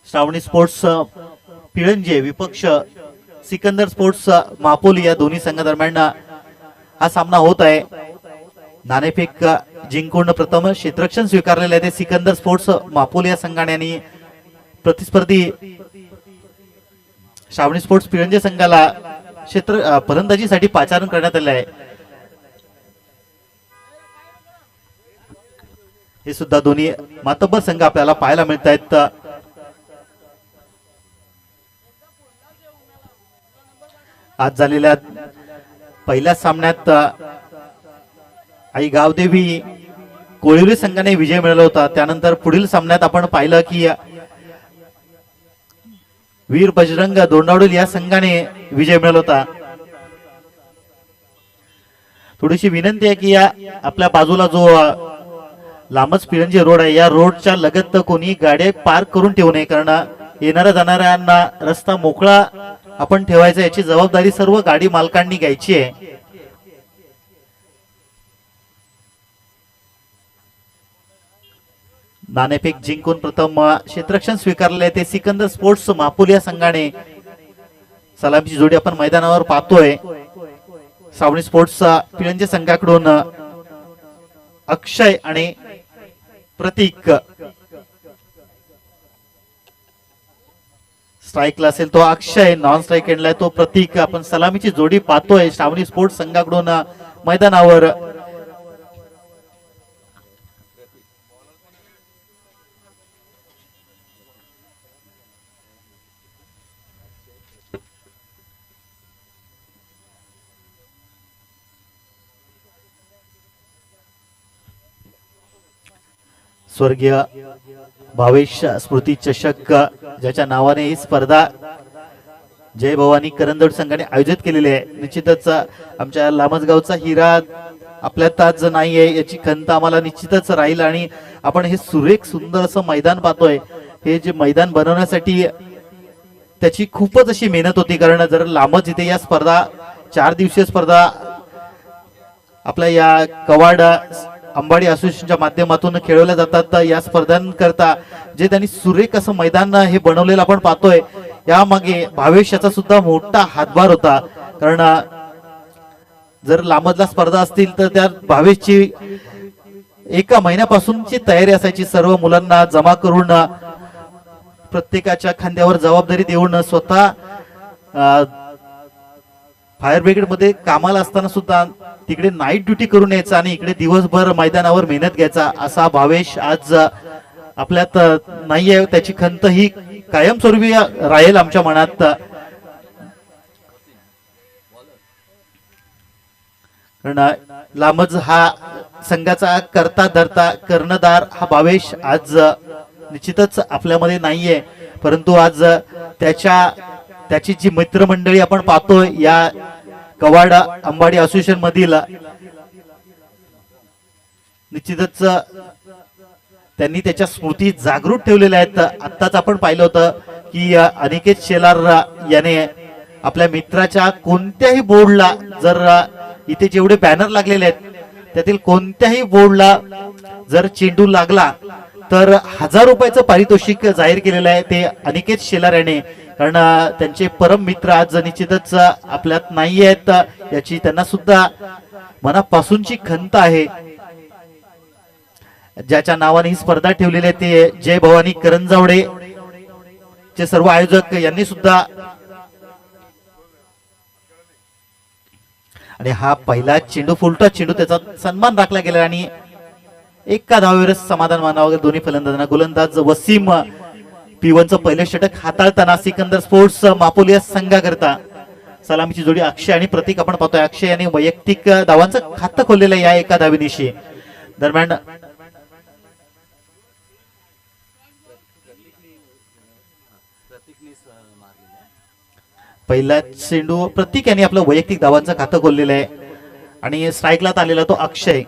श्रावणी sports पिळंजे विपक्ष Sikandar sports मापोली या दोन्ही संघादरम्यान हा सामना होत आहे। नाणेफेक जिंकून प्रथम क्षेत्ररक्षण स्वीकारलेले आहे ते सिकंदर स्पोर्ट्स मापोली या संघाने आणि प्रतिस्पर्धी श्रावणी स्पोर्ट्स पिळंजे संघाला फलंदाजीसाठी पाचारण करण्यात आले आहे। हे सुद्धा दोन्ही मातब्बर संघ आपल्याला पाहायला मिळत आहेत। आज झालेल्या पहिल्या सामन्यात आई गावदेवी कोळिवली संघाने विजय मिळवला होता। त्यानंतर पुढील सामन्यात आपण पाहिलं की वीर बजरंग दोंडावडील या संघाने विजय मिळवला होता। थोडीशी विनंती आहे की या आपल्या बाजूला जो लांबच पिळंजे रोड आहे या रोडच्या लगत कोणी गाड्या पार्क करून ठेवू नये, कारण येणाऱ्या जाणाऱ्यांना रस्ता मोकळा आपण ठेवायचा याची जबाबदारी सर्व गाडी मालकांनी घ्यायची आहे। नाणेफेक जिंकून प्रथम क्षेत्ररक्षण स्वीकारले ते सिकंदर स्पोर्ट्स मापोली या संघाने। सलामीची जोडी आपण मैदानावर पाहतोय। श्रावणी स्पोर्ट्स पिळंजे संघाकडून अक्षय आणि प्रतीक, स्ट्राईकला असेल तो अक्षय, नॉन स्ट्राईक एंडला तो प्रतीक। आपण सलामीची जोडी पाहतोय श्रावणी स्पोर्ट्स संघाकडून मैदानावर। स्वर्गीय भावेश स्मृती चषक ज्याच्या नावाने ही स्पर्धा जय भवानी करंदोड संघाने आयोजित केलेली आहे। निश्चितच आमच्या लामसगावचा हिरा आपल्यात आज नाहीये याची खंत आम्हाला निश्चितच राहील आणि आपण हे सुरेख सुंदर असं मैदान पाहतोय। हे जे मैदान बनवण्यासाठी त्याची खूपच अशी मेहनत होती, कारण जर लांबच इथे या स्पर्धा 4 दिवसीय स्पर्धा आपल्या या कवाड अंबाडी असोसिएशनच्या माध्यमातून खेळवल्या जातात। या स्पर्धांकरता जे त्यांनी सुरेख असं मैदान हे बनवलेलं आपण पाहतोय, यामागे भावेश याचा सुद्धा मोठा हातभार होता, कारण जर लांबला स्पर्धा असतील तर त्या भावेशची एका महिन्यापासूनची तयारी असायची। सर्व मुलांना जमा करून प्रत्येकाच्या खांद्यावर जबाबदारी देऊन स्वतः फायर ब्रिगेड मध्ये कामाला असताना सुद्धा तिकडे नाईट ड्युटी करून यायचा आणि इकडे दिवसभर मैदानावर मेहनत घ्यायचा असा भावेश आज आपल्यात नाहीये। त्याची खंत ही कायमस्वरूपी राहील आमच्या मनात। कारण लांबज हा संघाचा करता धरता कर्णधार हा भावेश आज निश्चितच आपल्यामध्ये नाहीये, परंतु आज त्याची जी मित्रमंडळी आपण पाहतोय या कवाड अंबाडी असोसिएशन मधील, निश्चितच त्यांनी त्याच्या स्मृती जागृत ठेवलेल्या आहेत। आत्ताच आपण पाहिलं होतं की अनिकेत शेलार याने आपल्या मित्राच्या कोणत्याही बोर्डला, जर इथे जेवढे बॅनर लागलेले आहेत त्यातील कोणत्याही बोर्डला जर चेंडू लागला तर 1000 रुपयाचं पारितोषिक जाहीर केलेलं आहे ते अनिकेत शेलार याने, कारण त्यांचे परम मित्र आज निश्चितच आपल्यात नाही आहेत याची त्यांना सुद्धा मनापासूनची खंत आहे। ज्याच्या नावाने ही स्पर्धा ठेवलेली आहे ते जय भवानी करंजावडे चे सर्व आयोजक यांनी सुद्धा। आणि हा पहिला चेंडू फुलटा चेंडू त्याचा सन्मान राखला गेला आणि एका धावेवर समाधान मानावं दोन्ही फलंदाजांना। गोलंदाज वसीम P1चं पहिले षटक हाताळताना सिकंदर स्पोर्ट्स मापोली या संघाकरता सलामीची जोडी अक्षय आणि प्रतीक आपण पाहतोय। अक्षय यांनी वैयक्तिक धावांचं खातं खोललेलं या एका धावेनिशी। दरम्यान पहिला चेंडू प्रतीक यांनी आपलं वैयक्तिक धावांचं खातं खोललेलं आहे आणि स्ट्राईकला आलेला तो अक्षय।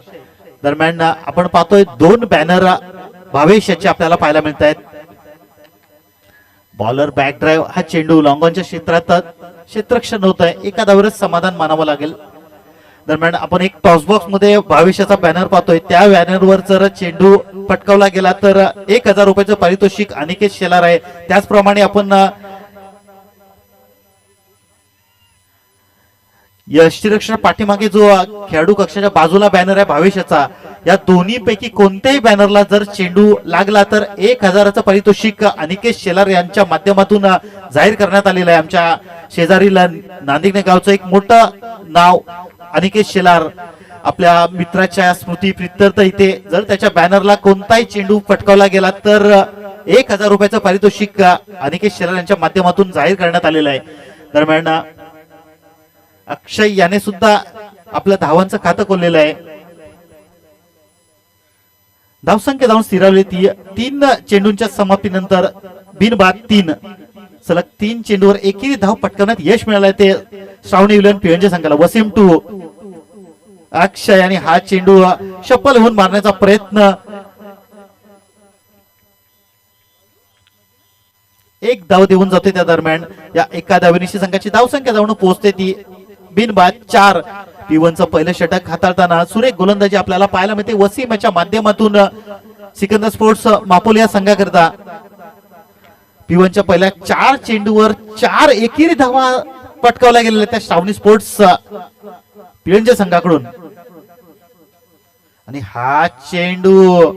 दरम्यान आपण पाहतोय 2 बॅनर भावेश याचे आपल्याला पाहायला मिळत आहेत। बॉलर बॅक ड्राईव्ह हा चेंडू लॉंगॉनच्या क्षेत्रात क्षेत्ररक्षण होत आहे, एका धावेवरच समाधान मानावं लागेल। दरम्यान आपण एक टॉस बॉक्स मध्ये भावेशाचा बॅनर पाहतोय, त्या बॅनरवर जर चेंडू पटकावला गेला तर 1000 रुपयाचं पारितोषिक अनिकेत शेलार आहे. त्याचप्रमाणे आपण यष्टीरक्षण पाठीमागे जो खेळाडू कक्षाच्या बाजूला बॅनर आहे भावेशाचा, या दोन्ही पैकी कोणत्याही बॅनरला जर चेंडू लागला तर 1000चं पारितोषिक अनिकेत शेलार यांच्या माध्यमातून जाहीर करण्यात आलेलं आहे. आमच्या शेजारील नांदिगणे गावचं एक मोठं नाव अनिकेत शेलार, आपल्या मित्राच्या स्मृती प्रित्यर्थ इथे जर त्याच्या बॅनरला कोणताही चेंडू पटकावला गेला तर 1000 रुपयाचं पारितोषिक अनिकेत शेलार यांच्या माध्यमातून जाहीर करण्यात आलेलं आहे. दरम्यान अक्षय याने सुद्धा आपल्या धावांचं खातं खोललेलं आहे. धावसंख्या जाऊन स्थिरावली 3 चेंडूंच्या समाप्तीनंतर बिनबाद 3 सलग 3 चेंडूवर एकेरी धाव पटकावण्यात यश मिळालंय ते श्रावणी विलन पिळंजे संघाला. वसीम टू अक्षय आणि हा चेंडू शप्पल होऊन मारण्याचा प्रयत्न, एक धाव देऊन जाते. त्या दरम्यान या एका धावेनिशी संघाची धावसंख्या जाऊन पोहोचते ती बिनबाद 4. P1चं पहिलं षटक हाताळताना सुरेख गोलंदाजी आपल्याला पाहायला मिळते वसीम याच्या माध्यमातून सिकंदर स्पोर्ट्स मापोली या संघाकरता. P1च्या पहिल्या 4 चेंडूवर 4 एकेरी धावा पटकावल्या गेलेल्या त्या श्रावणी स्पोर्ट्स पिळंजे संघाकडून. आणि हा चेंडू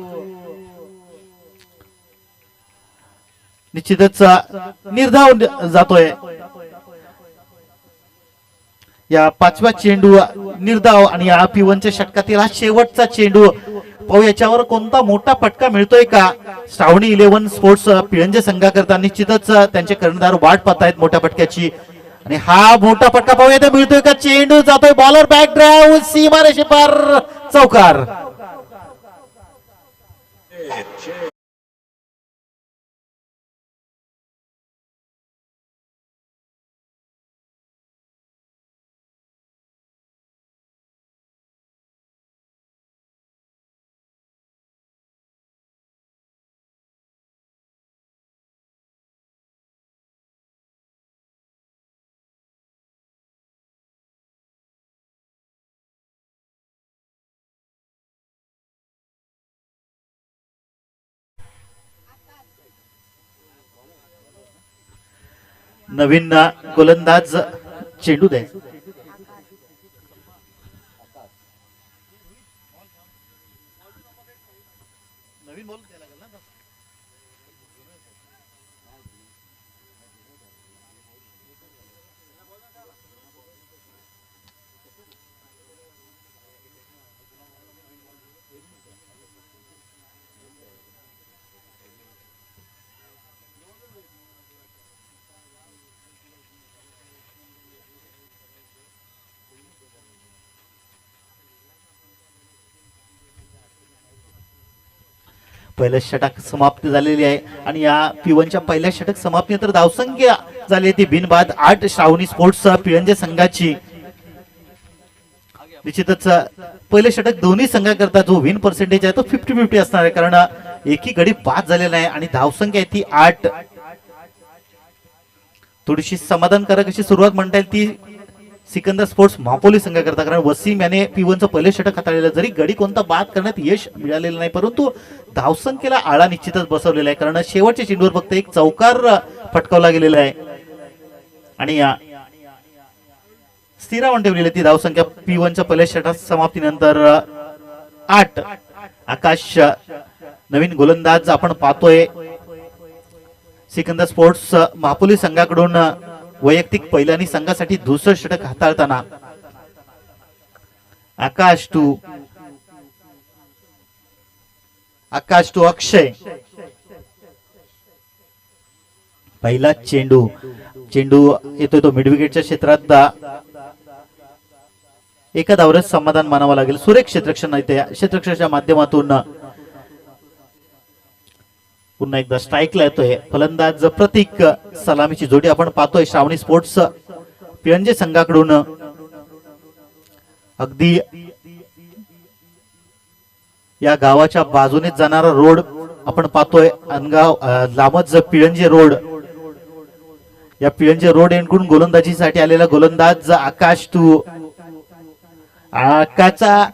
निश्चितच निर्धाव जातोय. या 5व्या चेंडू निर्धाव आणि या P1च्या षटकातील हा शेवटचा चेंडू. पाहू याच्यावर कोणता मोठा फटका मिळतोय का श्रावणी 11 स्पोर्ट्स पिळंजे संघाकरता. निश्चितच त्यांचे कर्णधार वाट पाहतायत मोठ्या फटक्याची. आणि हा मोठा फटका पाहूया ते मिळतोय का. चेंडू जातोय बॉलर बॅक ड्राइव्ह सीमारेषे पार चौकार. नवीन गोलंदाज चेंडू द्यायचा. नवीन बॉल द्यायला लागेल ना. पहिलं षटक समाप्त झालेली आहे आणि या P1च्या पहिल्या षटक समाप्तीनंतर धावसंख्या झाली ती बिनबाद 8 श्रावणी स्पोर्ट्स पिळंजे संघाची. निश्चितच पहिले षटक दोन्ही संघाकरता जो विन पर्सेंटेज आहे तो 50-50 असणार आहे, कारण एकही गडी बाद झालेला आहे आणि धावसंख्या आहे ती 8. थोडीशी समाधानकारक अशी सुरुवात म्हणता येईल ती सिकंदर स्पोर्ट्स मापोली संघाकरता, कारण वसीम याने P1चं पहिले षटक हाताळलेलं. जरी गडी कोणता बाद करण्यात यश मिळालेलं नाही परंतु धावसंख्येला आळा निश्चितच बसवलेला आहे, कारण शेवटच्या चेंडूवर फक्त एक चौकार फटकावला गेलेला आहे आणि स्थिरावून ठेवलेली ती धावसंख्या P1च्या पहिल्या षटक समाप्तीनंतर 8. आकाश नवीन गोलंदाज आपण पाहतोय सिकंदर स्पोर्ट्स मापोली संघाकडून वैयक्तिक पहिल्या आणि संघासाठी दुसरं षटक हाताळताना. आकाश टू अक्षय. पहिला चेंडू येतोय तो मिड विकेटच्या क्षेत्रात. एका धाववर समाधान मानावं लागेल. सुरेख क्षेत्ररक्षण येते क्षेत्ररक्षणाच्या माध्यमातून पुन्हा एकदा स्ट्राईकला येतोय फलंदाज प्रतीक. सलामीची जोडी आपण पाहतोय श्रावणी स्पोर्ट्स पिळंजे संघाकडून. अगदी या गावाच्या बाजूने जाणारा रोड आपण पाहतोय अनगाव लामज पिळंजे रोड. या पिळंजे रोड एंडकडून गोलंदाजीसाठी आलेला गोलंदाज आकाश टू. आकाशचा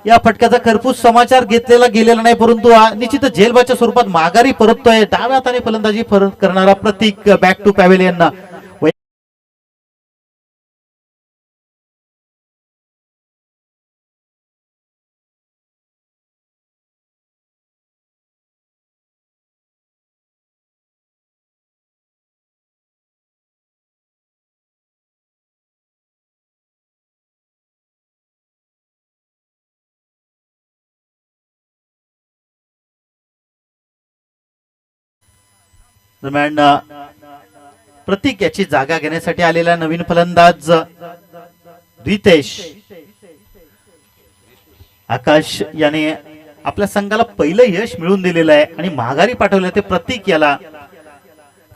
या फटक्याचा खरपूस समाचार घेतलेला गेलेला नाही, परंतु निश्चितच झेलबाच्या स्वरूपात माघारी परततोय. डाव्या हाताने फलंदाजी करणारा प्रतीक बॅक टू पॅव्हेलियन. दरम्यान प्रतीक याची जागा घेण्यासाठी आलेला नवीन फलंदाज रितेश आकाश याने आपल्या संघाला पहिलं यश मिळवून दिलेलं आहे आणि माघारी पाठवलं ते प्रतीक याला.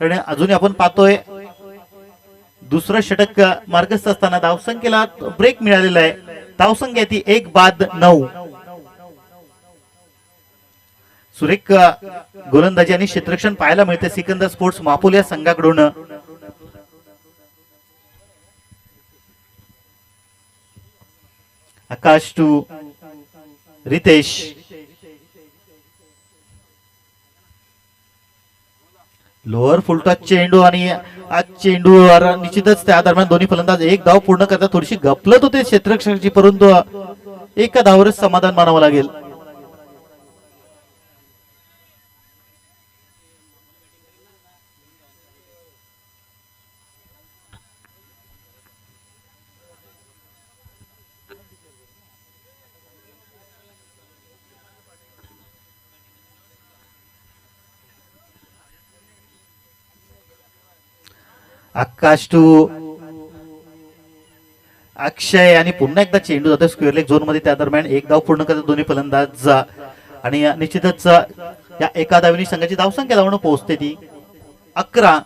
कारण अजूनही आपण पाहतोय दुसरं षटक मार्गस्थ असताना धावसंख्येला ब्रेक मिळालेला आहे. धावसंख्या ती 1-9. सुरेख गोलंदाजी आणि क्षेत्ररक्षण पाहायला मिळते सिकंदर स्पोर्ट्स मापोल या संघाकडून. आकाश टू रितेश. लोअर फुलटॉस चेंडू आणि आज चेंडू निश्चितच त्या दरम्यान दोन्ही फलंदाज एक धाव पूर्ण करता थोडीशी गपलत होते क्षेत्ररक्षकाची, परंतु एका धावावरच समाधान मानावं लागेल. आकाश टू अक्षय आणि पुन्हा एकदा चेंडू जातो स्क्वेअर लेग झोन मध्ये. त्या दरम्यान एक धाव पूर्ण करतात दोन्ही फलंदाज आणि निश्चितच या एका धावेने संघाची धावसंख्या धावून पोहोचते ती 11.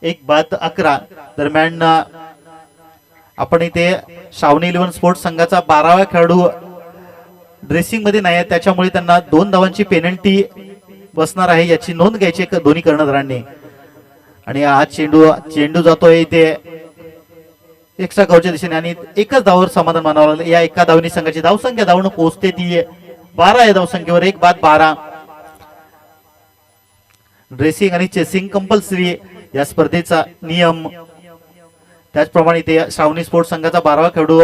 1-11. दरम्यान आपण इथे शावनी 11 स्पोर्ट्स संघाचा 12वा खेळाडू ड्रेसिंग मध्ये नाही आहे, त्याच्यामुळे त्यांना 2 धावांची पेनल्टी बसणार आहे याची नोंद घ्यायची दोन्ही कर्णधारांनी. आणि हा चेंडू जातोय इथे एक्स्ट्रा कव्हरच्या दिशेने आणि एकच धावावर समाधान मानावं लागलं. या एका धावनी संघाची धावसंख्या धावून पोहोचते ती 12 या धावसंख्येवर. 1-12. ड्रेसिंग आणि चेसिंग कंपल्सरी या स्पर्धेचा नियम. त्याचप्रमाणे इथे श्रावणी स्पोर्ट्स संघाचा 12वा खेळाडू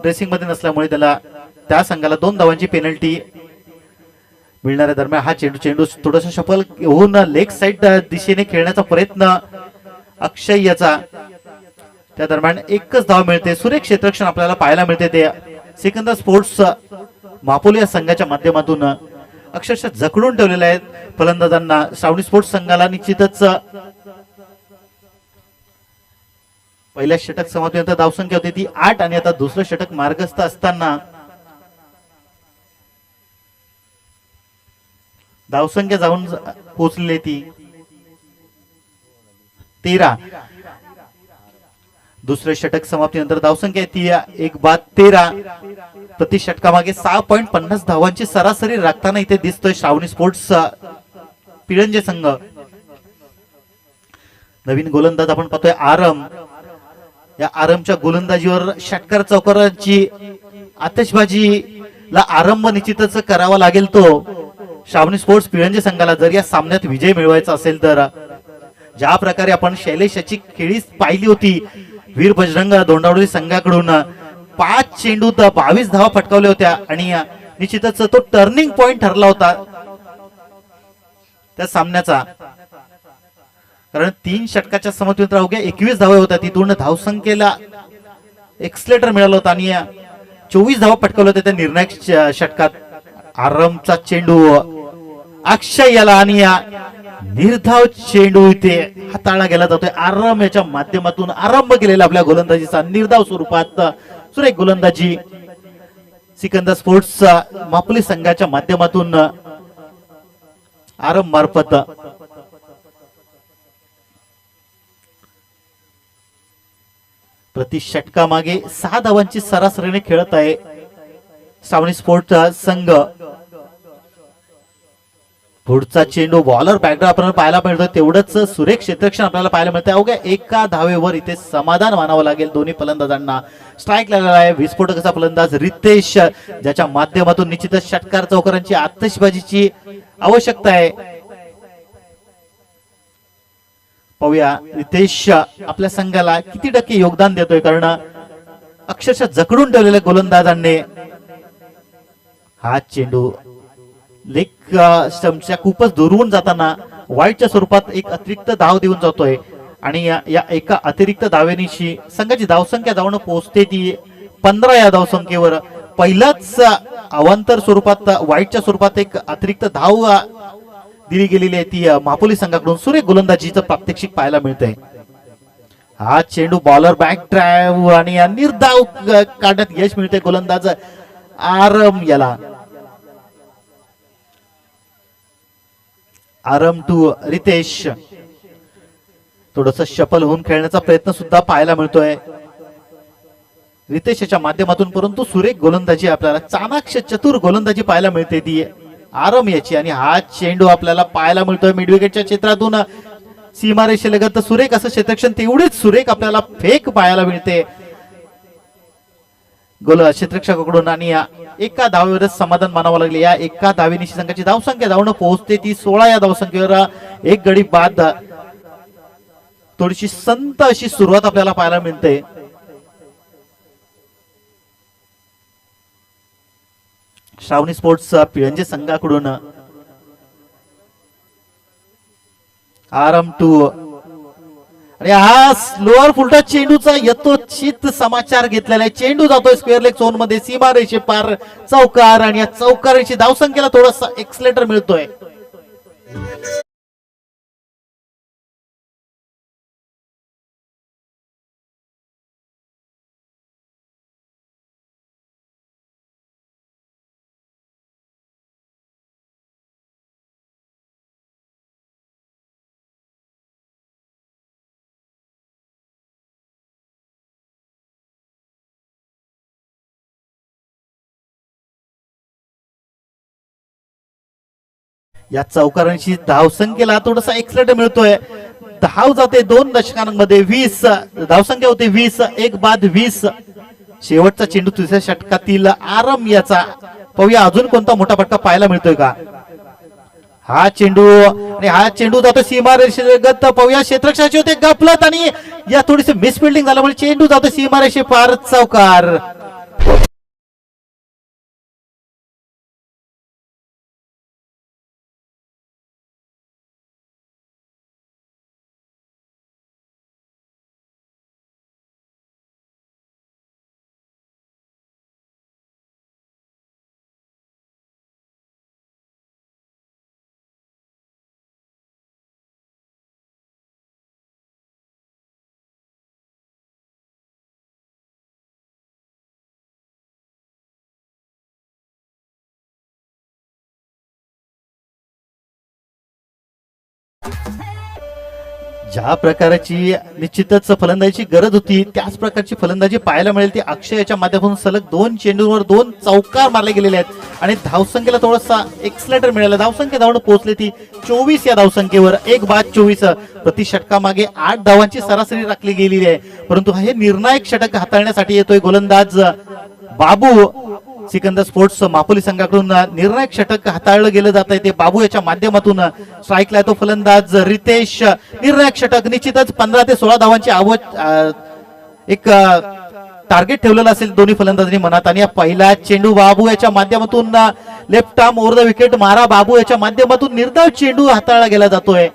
ड्रेसिंग मध्ये नसल्यामुळे त्या संघाला 2 धावांची पेनल्टी मिळणाऱ्या. दरम्यान हा चेंडू थोडासा सफल होऊन लेग साइड दिशेने खेळण्याचा प्रयत्न अक्षय याचा. त्या दरम्यान एकच धाव मिळते. सुरेख क्षेत्ररक्षण आपल्याला पाहायला मिळते ते सिकंदर स्पोर्ट्स मापोल या संघाच्या माध्यमातून. अक्षरशः जखडून ठेवलेले आहेत फलंदाजांना श्रावणी स्पोर्ट्स संघाला. निश्चितच पहिल्या षटक समाप्तीनंतर धावसंख्या होती ती 8 आणि आता दुसरं षटक मार्गस्थ असताना धावसंख्या जाऊन पोहोचलेली ती 13. दुसरे षटक समाप्तीनंतर धावसंख्या ती 1-13. प्रति षटकामागे 6.50 धावांची सरासरी राखताना इथे दिसतोय श्रावणी स्पोर्ट्स पिळंजे संघ. नवीन गोलंदाज आपण पाहतोय आरम. या आरमच्या गोलंदाजीवर षटकार चौकारांची आतिषबाजीला आरंभ निश्चितच करावा लागेल तो श्रावणी स्पोर्ट्स पिळंजे संघाला जर या सामन्यात विजय मिळवायचा असेल तर. ज्या प्रकारे आपण शैलेश याची खेळी पाहिली होती वीर बजरंग दोंडावली संघाकडून 5 चेंडूत 22 धावा फटकावल्या होत्या आणि निश्चितच तो टर्निंग पॉइंट ठरला होता त्या सामन्याचा. कारण 3 षटकाच्या समतुल्य अवघ्या 21 धावा होत्या. तिथून धावसंख्येला एक्सलेटर मिळाला होता आणि 24 धावा फटकावल्या होत्या त्या निर्णायक षटकात. आरमचा चेंडू अक्षय याला आणि निर्धाव चेंडू इथे हाताळला गेला जातोय. आरम याच्या माध्यमातून आरंभ केलेला आपल्या गोलंदाजीचा निर्धाव स्वरूपात सुरेख गोलंदाजी सिकंदर स्पोर्ट्स मापोली संघाच्या माध्यमातून आरम मार्फत. प्रति षटकामागे 6 धावांची सरासरीने खेळत आहे श्रावणी स्पोर्ट्स संघ. पुढचा चेंडू बॉलर बॅकड्रॉप आपल्याला पाहायला मिळतं, तेवढंच सुरेख क्षेत्ररक्षण आपल्याला पाहायला मिळतं. अवघ्या एका धावेवर इथे समाधान मानावं लागेल दोन्ही फलंदाजांना. स्ट्राईक लागलेला आहे विस्फोटक असा फलंदाज रितेश, ज्याच्या माध्यमातून निश्चितच षटकार चौकारांची आतषबाजीची आवश्यकता आहे. पाहूया रितेश आपल्या संघाला किती टक्के योगदान देतोय, कारण अक्षरशः जखडून ठेवलेल्या गोलंदाजांनी हा चेंडू लेग स्टंपच्या खूपच दुरून जाताना वाईटच्या स्वरूपात एक अतिरिक्त धाव देऊन जातोय. आणि या एका अतिरिक्त धावेनिशी संघाची धावसंख्या जाऊन पोहोचते ती 15 या धावसंख्येवर. पहिल्याच अवांतर स्वरूपात वाईटच्या स्वरूपात एक अतिरिक्त धाव दिली गेलेली आहे ती मापोली संघाकडून सुरेख गोलंदाजीचं प्रात्यक्षिक पाहायला मिळतंय. हा चेंडू बॉलर बॅक ड्राईव्ह आणि निर्धाव काढण्यात यश मिळते गोलंदाज आरम याला. आरम टू रितेश, थोडस शफल होऊन खेळण्याचा प्रयत्न सुद्धा पाहायला मिळतोय रितेशच्या माध्यमातून, परंतु सुरेख गोलंदाजी आपल्याला चाणाक्ष चतुर गोलंदाजी पाहायला मिळते ती आरम याची. आणि हा चेंडू आपल्याला पाहायला मिळतोय मिडविकेटच्या क्षेत्रातून सीमारेषेलगत सुरेख असं क्षेत्ररक्षण, तेवढीच सुरेख आपल्याला फेक पाहायला मिळते गोल क्षेत्ररक्षकाकडून. आणि एका धावेवरच समाधान मानावं लागले. या एका धावेनिशी संघाची धावसंख्या धावणं पोहोचते ती 16 या धावसंख्येवर. एक गडी बाद, थोडीशी संत अशी सुरुवात आपल्याला पाहायला मिळते. श्रावणी स्पोर्ट्स पिळंजे संघाकडून आरम टू, आणि हा लोअर फुलटा चेंडूचा यथोचित समाचार घेतलेला आहे. चेंडू जातोय स्क्वेअर लेग झोन मध्ये, सीमारेषे पार चौकार, आणि या चौकाराची धावसंख्येला थोडासा एक्सलेटर मिळतोय. या चौकारांची धावसंख्येला थोडासा एक्सलेटर मिळतोय. धाव जाते 2 दशकांमध्ये 20 धावसंख्या होते 20, एक बाद 20. शेवटचा चेंडू दुसऱ्या षटकातील आरम याचा. पाहूया अजून कोणता मोठा फटका पाहायला मिळतोय का. हा चेंडू, आणि हा चेंडू जातो सीमारेषेलगत. पाहूया क्षेत्ररक्षकाचे होते गफलत, आणि या थोडीशी मिसफिल्डिंग झाल्यामुळे चेंडू जातो सीमारेषे पार चौकार. ज्या प्रकारची निश्चितच फलंदाजीची गरज होती त्याच प्रकारची फलंदाजी पाहायला मिळेल ती अक्षय याच्या माध्यमातून. सलग 2 चेंडूंवर 2 चौकार मारले गेलेले आहेत, आणि धावसंख्येला थोडासा एक्सलेटर मिळाला. धावसंख्या धावून पोहोचली ती 24 या धावसंख्येवर. एक बाद 24. प्रति षटकामागे 8 धावांची सरासरी राखली गेलेली आहे. परंतु हे निर्णायक षटक हाताळण्यासाठी येतोय गोलंदाज बाबू. सिकंदर स्पोर्ट्स मापोली संघाकडून निर्णायक षटक हाताळलं गेलं जात आहे ते बाबू याच्या माध्यमातून. स्ट्राईकला येतो फलंदाज रितेश. निर्णायक षटक निश्चितच 15 ते 16 धावांची एक टार्गेट ठेवलेलं असेल दोन्ही फलंदाजांनी मनात. आणि पहिला चेंडू बाबू याच्या माध्यमातून left arm over the wicket मारा बाबू याच्या माध्यमातून निर्धाव चेंडू हाताळला गेला जातोय.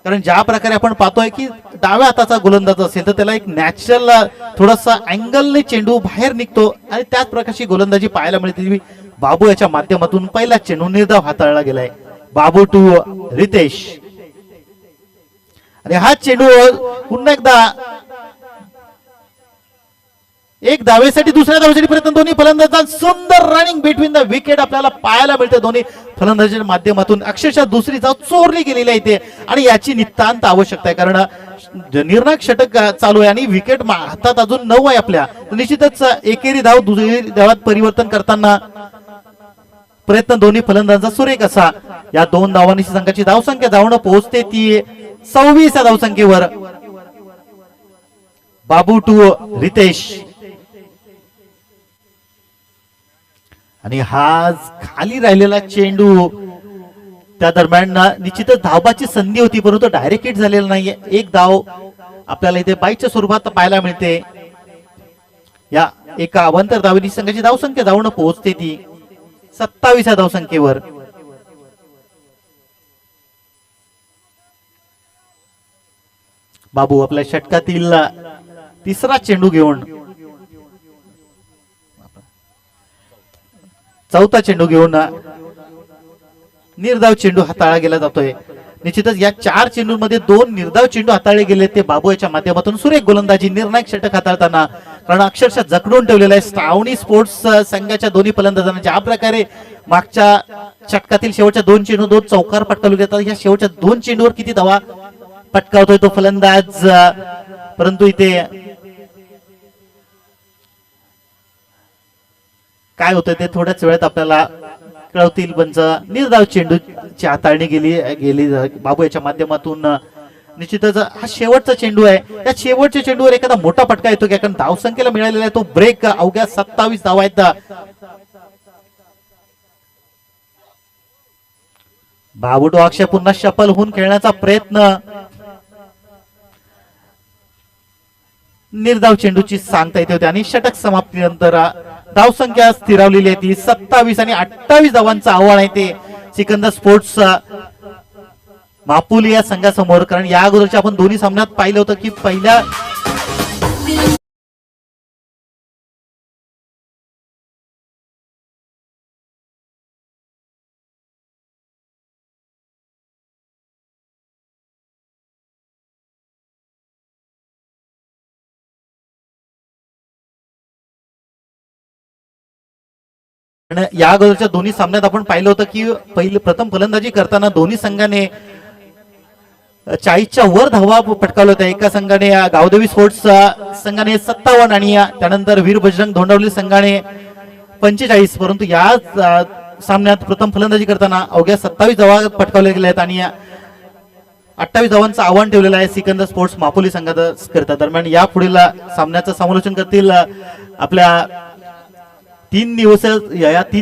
कारण ज्या प्रकारे आपण पाहतोय की डाव्या हाताचा गोलंदाज असेल तर त्याला एक नॅचरल थोडासा अँगलने चेंडू बाहेर निघतो, आणि त्याच प्रकारची गोलंदाजी पाहायला मिळते बाबू याच्या माध्यमातून. पहिला चेंडू निर्धाव हाताळला गेलाय. बाबू टू रितेश, आणि हा चेंडू पुन्हा एकदा एक धावेसाठी दुसऱ्या धावेसाठी प्रयत्न. दोन्ही फलंदाजांचा सुंदर रनिंग बिटवीन द विकेट आपल्याला पाहायला मिळते दोन्ही फलंदाजांच्या माध्यमातून. अक्षरशः दुसरी धाव चोरली गेलेली आहे इथे, आणि याची नितांत आवश्यकता आहे कारण निर्णायक षटक चालू आहे आणि विकेट हातात अजून 9 आहे आपल्या. निश्चितच एकेरी धाव दुसरी धावात परिवर्तन करताना प्रयत्न दोन्ही फलंदाजांचा सुरेख असा. या 2 धावांनी संघाची धावसंख्या धावणं पोहोचते ती 26 या धावसंख्येवर. बाबू टू रितेश आणि हा खाली राहिलेला चेंडू त्या दरम्यान निश्चितच धावबाची संधी होती, परंतु डायरेक्ट हिट झालेला नाहीये. एक धाव आपल्याला इथे बाईच्या स्वरूपात पाहायला मिळते. या एका अवांतर धावेने संघाची धावसंख्या धावणं पोहोचते ती 27 या धावसंख्येवर. बाबू आपल्या षटकातील तिसरा चेंडू घेऊन चौथा चेंडू घेऊन निर्धाव चेंडू हाताळला गेला जातोय. निश्चितच या 4 चेंडूंमध्ये 2 निर्धाव चेंडू हाताळले गेले ते बाबू याच्या माध्यमातून सुरेख गोलंदाजी निर्णायक षटक हाताळताना, कारण अक्षरशः जखडून ठेवलेला आहे श्रावणी स्पोर्ट्स संघाच्या दोन्ही फलंदाजांना. ज्या प्रकारे मागच्या षटकातील शेवटच्या 2 चेंडू 2 चौकार पटकावले जातात, या शेवटच्या 2 चेंडूवर किती धावा पटकावतोय तो फलंदाज. परंतु इथे काय होतं ते थोड्याच वेळात आपल्याला कळवतील. पंच निर्धाव चेंडूची हाताळणी गेली बाबू याच्या माध्यमातून. निश्चितच हा शेवटचा चेंडू आहे. या शेवटच्या चेंडूवर एखादा मोठा फटका येतो की, कारण धावसंख्येला मिळालेला आहे तो ब्रेक. अवघ्या 27 धावा आहेत. बाबू अक्षय पुन्हा शफल होऊन खेळण्याचा प्रयत्न. निर्धाव चेंडूची सांगता येते होती आणि षटक समाप्तीनंतर धावसंख्या स्थिरावलेली आहे ती 27 आणि 28 धावांचं आव्हान आहे ते सिकंदर स्पोर्ट्स मापुली या संघासमोर. कारण या अगोदरच्या आपण दोन्ही सामन्यात पाहिलं होतं की पहिल्या या अगोदरच्या दोन्ही सामन्यात आपण पाहिलं होतं की प्रथम फलंदाजी करताना दोन्ही संघाने 40च्या वर धावा पटकावल्या होत्या. एका संघाने गावदेवी स्पोर्ट्स संघाने 57 आणि त्यानंतर वीर बजरंग धोंडवली संघाने 45. परंतु या सामन्यात प्रथम फलंदाजी करताना अवघ्या 27 धावा पटकावल्या गेल्या आहेत आणि 28 धावांचं आव्हान ठेवलेलं आहे सिकंदर स्पोर्ट्स मापोली संघाकरता. दरम्यान या पुढील सामन्याचं समालोचन करतील आपल्या 3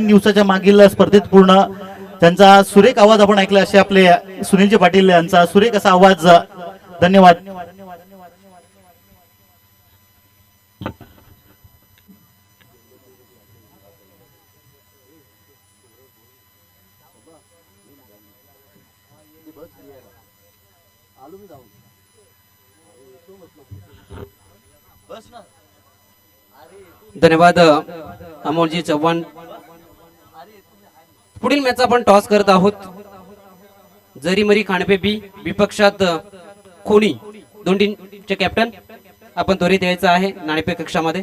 दिवसाच्या मागील स्पर्धेत पूर्ण त्यांचा सुरेख आवाज आपण ऐकला असे आपले सुनीलजी पाटील यांचा सुरेख असा आवाज. धन्यवाद. धन्यवाद अमोलजी चव्हाण. पुढील मॅच आपण टॉस करत आहोत. जरीमरी खांडपे बी विपक्षात खोनी दोन टीमचे कॅप्टन आपण त्वरित यायचं आहे नाणेफेक कक्षामध्ये.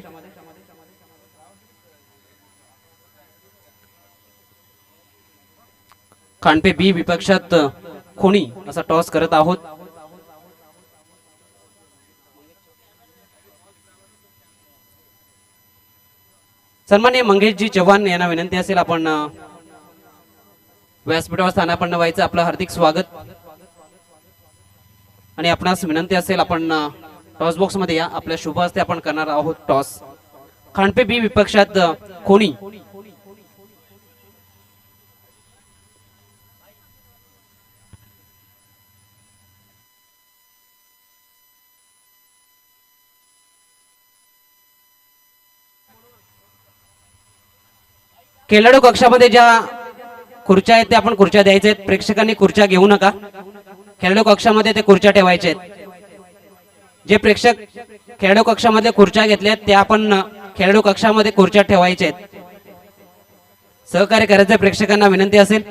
खांडपे बी विपक्षात खोनी असा टॉस करत आहोत. सन्माननीय मंगेशजी चव्हाण यांना विनंती असेल आपण व्यासपीठावर स्थानापन्न व्हायचं. आपलं हार्दिक स्वागत. आणि आपणास विनंती असेल आपण टॉस बॉक्स मध्ये या. आपल्या शुभ हस्ते आपण करणार आहोत टॉस. खांडपे बी विपक्षात खोनी. खेळाडू कक्षामध्ये ज्या खुर्च्या आहेत त्या आपण खुर्च्या द्यायच्या आहेत. प्रेक्षकांनी खुर्च्या घेऊ नका. खेळाडू कक्षामध्ये ते खुर्च्या ठेवायच्या आहेत. जे प्रेक्षक खेळाडू कक्षामध्ये खुर्च्या घेतल्या आहेत त्या आपण खेळाडू कक्षामध्ये खुर्च्या ठेवायच्या आहेत. सहकार्य करायचं प्रेक्षकांना विनंती असेल.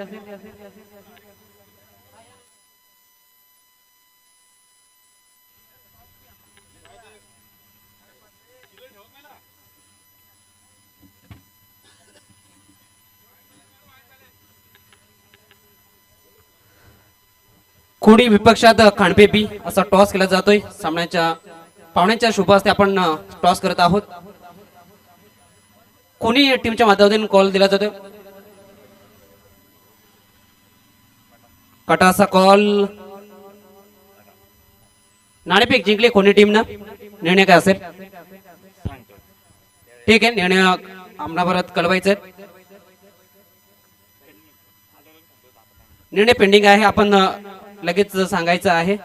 खोडी विपक्षात खांडपे बी असा टॉस केला जातोय. सामन्याच्या पाहुण्यांच्या शुभ हस्ते आपण टॉस करत आहोत. खोनी टीमच्या माध्यमातून कॉल दिला जातोय. कटाचा कॉल. नाणेफेक जिंकली कोणी टीमनं? निर्णय काय असेल? ठीक आहे, निर्णय आम्हाला परत कळवायचे. निर्णय पेंडिंग आहे, आपण लगेच सांगायचं आहे.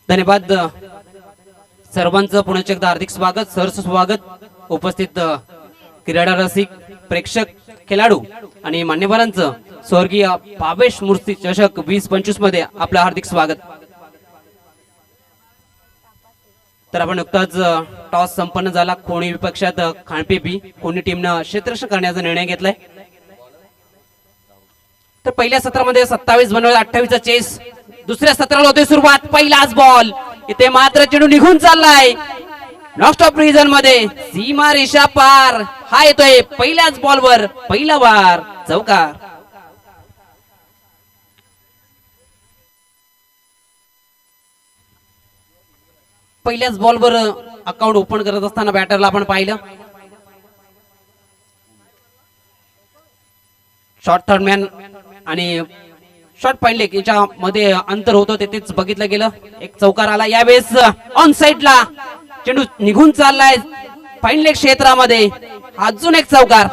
धन्यवाद सर्वांचं पुन्हा एकदा हार्दिक स्वागत, सहर्ष स्वागत. उपस्थित क्रीडा रसिक, प्रेक्षक, खेळाडू आणि मान्यवरांचं स्वर्गीय भावेश मूर्ती चषक 2025 मध्ये आपलं हार्दिक स्वागत. तर आपण नुकताच टॉस संपन्न झाला. कोणी विपक्षात खांडपे बी, कोणी टीमनं क्षेत्ररक्षण करण्याचा निर्णय घेतलाय. तर पहिल्या सत्रामध्ये 27 बनवले 28चा चेस. दुसऱ्या सत्राला होते सुरुवात. पहिलाच बॉल इथे मात्र चेंडू निघून चाललाय नॉकस्टॉप रिजन मध्ये, सीमा रेषा पार. हा येतोय पहिल्याच बॉलवर पहिला वार, चौकार. पहिल्याच बॉलवर अकाउंट ओपन करत असताना बॅटरला आपण पाहिलं. शॉर्ट थर्ड मॅन आणि शॉर्ट पॉइंट याच्यामध्ये अंतर होतं तेच बघितलं गेलं. एक चौकार आला यावेळेस ऑन साइडला. चेंडू निघून चाललाय फाईन लेग क्षेत्रामध्ये. अजून एक चौकार.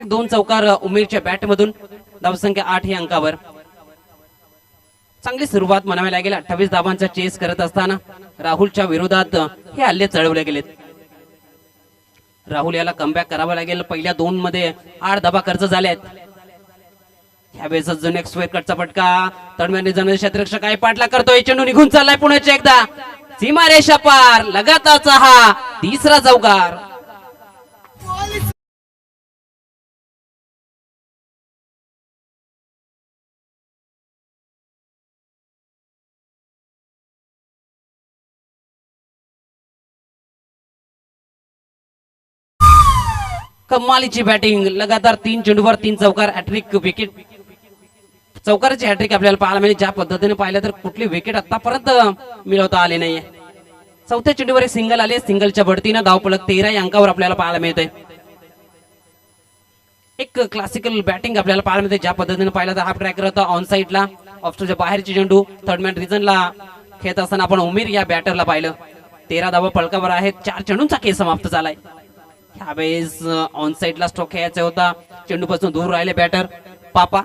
दोन चौकार उमेरच्या बॅट मधून. धावसंख्या 8 ही अंकावर. चांगली सुरुवात म्हणावी लागेल. 28 धावांचा चेस करत असताना राहुलच्या विरोधात हे हल्ले चढवले गेलेत. राहुल याला कमबॅक करावं लागेल. पहिल्या 2 मध्ये 8 धावा खर्च झाल्यात. ह्यावेळेस अजून एक स्क्वेअर कटचा फटका. तडम्याने जण क्षेत्ररक्षक काय पाठला करतोय. चेंडू निघून चाललाय पुण्याच्या एकदा. सीमा रेषा पार. लगातारचा हा तिसरा चौकार. कमालीची बॅटिंग. लगातार 3 चेंडूवर 3 चौकार. Hat trick wicket. चौकाराची हॅट्रिक आपल्याला पाहायला मिळेल. ज्या पद्धतीने पाहिलं तर कुठली विकेट आतापर्यंत मिळवता आली नाहीये. चौथ्या चेंडूवर एक सिंगल आले. सिंगलच्या बढतीनं धावफलक 13 अंकावर आपल्याला पाहायला मिळते. एक क्लासिकल बॅटिंग आपल्याला पाहायला मिळते. ज्या पद्धतीने पाहिलं तर हाफ ट्रॅकर होता ऑन साइडला. ऑफस्टरच्या बाहेरची चेंडू थर्डमॅन रिजनला खेळत असताना आपण उमेर या बॅटरला पाहिलं. 13 धावा फलकावर आहेत. 4 चेंडूंचा खेळ समाप्त झालाय. ह्यावेळेस ऑन साइडला स्ट्रोक खेळायचा होता. चेंडू पासून दूर राहिले बॅटर पापा.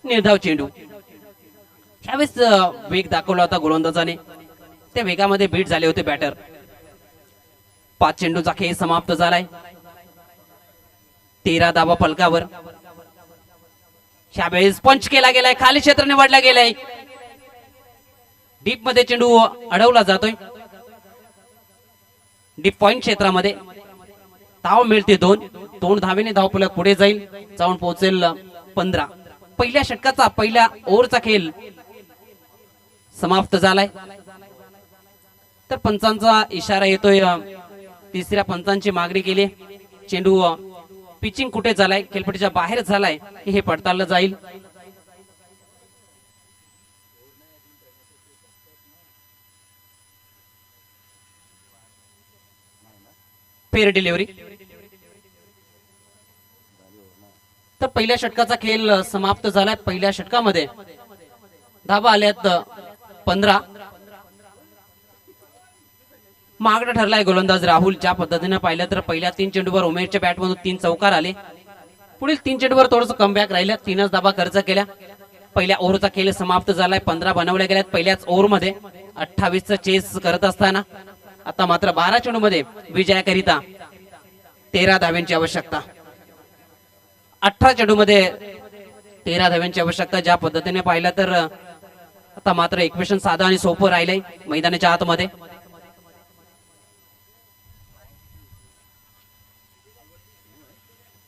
निर्धाव चेंडू. ह्यावेळेस वेग दाखवला होता गोलंदाजाने. त्या वेगामध्ये बीट झाले होते बॅटर. 5 चेंडूचा खेळ समाप्त झालाय. 13 धावा फलकावर. ह्यावेळेस पंच केला गेलाय. खाली क्षेत्र निवडला गेलाय. डीप मध्ये चेंडू अडवला जातोय. डीप पॉइंट क्षेत्रामध्ये धाव मिळते 2 धावेने धावफलक पुढे जाईल. जाऊन पोहोचेल 15. पहिल्या षटकाचा पहिल्या ओव्हरचा खेळ समाप्त झालाय. तर पंचांचा इशारा येतोय. तिसऱ्या पंचांची मागणी केली. चेंडू पिचिंग कुठे झालाय, खेळपट्टीच्या बाहेर झालाय हे पडताळलं जाईल. Fair delivery. तर पहिल्या षटकाचा खेळ समाप्त झालाय. पहिल्या षटकामध्ये धावा आल्यात 15. मागणं ठरलाय गोलंदाज राहुल. ज्या पद्धतीने पाहिलं तर पहिल्या 3 चेंडूवर उमेरच्या बॅटमधून 3 चौकार आले. पुढील 3 चेंडूवर थोडंसं कमबॅक राहिलं. 3च धाबा खर्च केल्या. पहिल्या ओव्हरचा खेळ समाप्त झालाय. 15 बनवल्या गेल्यात पहिल्याच ओव्हरमध्ये. 28चं चेस करत असताना आता मात्र 12 चेंडूमध्ये विजयाकरिता 13 धाव्यांची आवश्यकता. 18 चेंडूमध्ये 13 धाव्यांची आवश्यकता. ज्या पद्धतीने पाहिलं तर आता मात्र इक्वेशन साधं आणि सोपं राहिलंय मैदानाच्या आतमध्ये.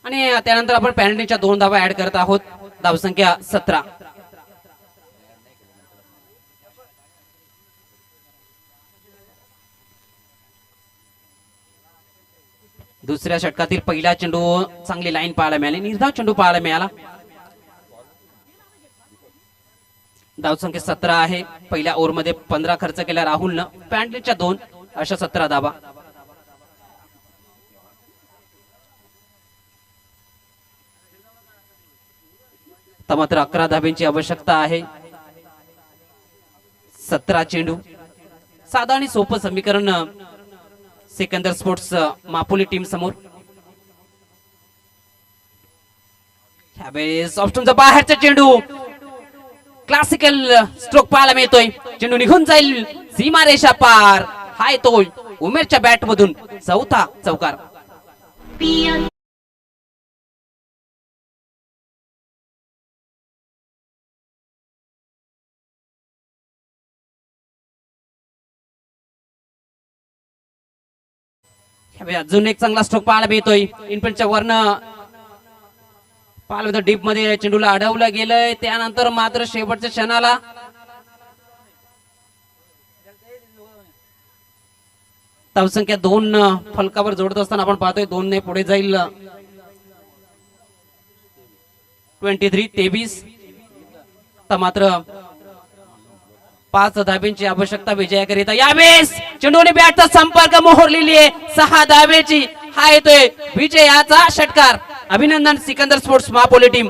आणि त्यानंतर आपण पॅनल्टीच्या 2 धावा ऍड करत आहोत. धावसंख्या 17. दुसऱ्या षटकातील पहिला चेंडू चांगली लाईन पाहायला मिळाली. निर्धाव चेंडू पाहायला मिळाला. धावसंख्या 17 आहे. पहिल्या ओव्हरमध्ये 15 खर्च केला राहुलनं. पॅनल्टीच्या 2 अशा 17 धावा. आता मात्र 11 धाब्यांची आवश्यकता आहे. 17 चेंडू. साधा आणि सोपं समीकरण सिकंदर स्पोर्ट्स मापोली टीम समोर. ह्यावेळेस ऑप्शनचा बाहेरचा चेंडू. क्लासिकल स्ट्रोक पाहायला मिळतोय. चेंडू निघून जाईल सीमारेषा पार. हा येतोय उमेरच्या बॅट मधून 4था चौकार. अजून एक चांगला स्ट्रोक पाहायला मिळतोय. इनफिल्डच्या वरन पाहायला डीप मध्ये चेंडूला अडवलं गेलंय. त्यानंतर मात्र शेवटच्या क्षणाला धावसंख्या 2 फलकावर जोडत असताना आपण पाहतोय 2 ने पुढे जाईल. 23-23. तर मात्र 5 धाब्यांची आवश्यकता विजयाकरिता. यावेळेस चेंडूने बॅटचा संपर्क मोहरलेली आहे. 6 धाब्याची. हा येतोय विजयाचा षटकार. अभिनंदन सिकंदर स्पोर्ट्स मापोली टीम.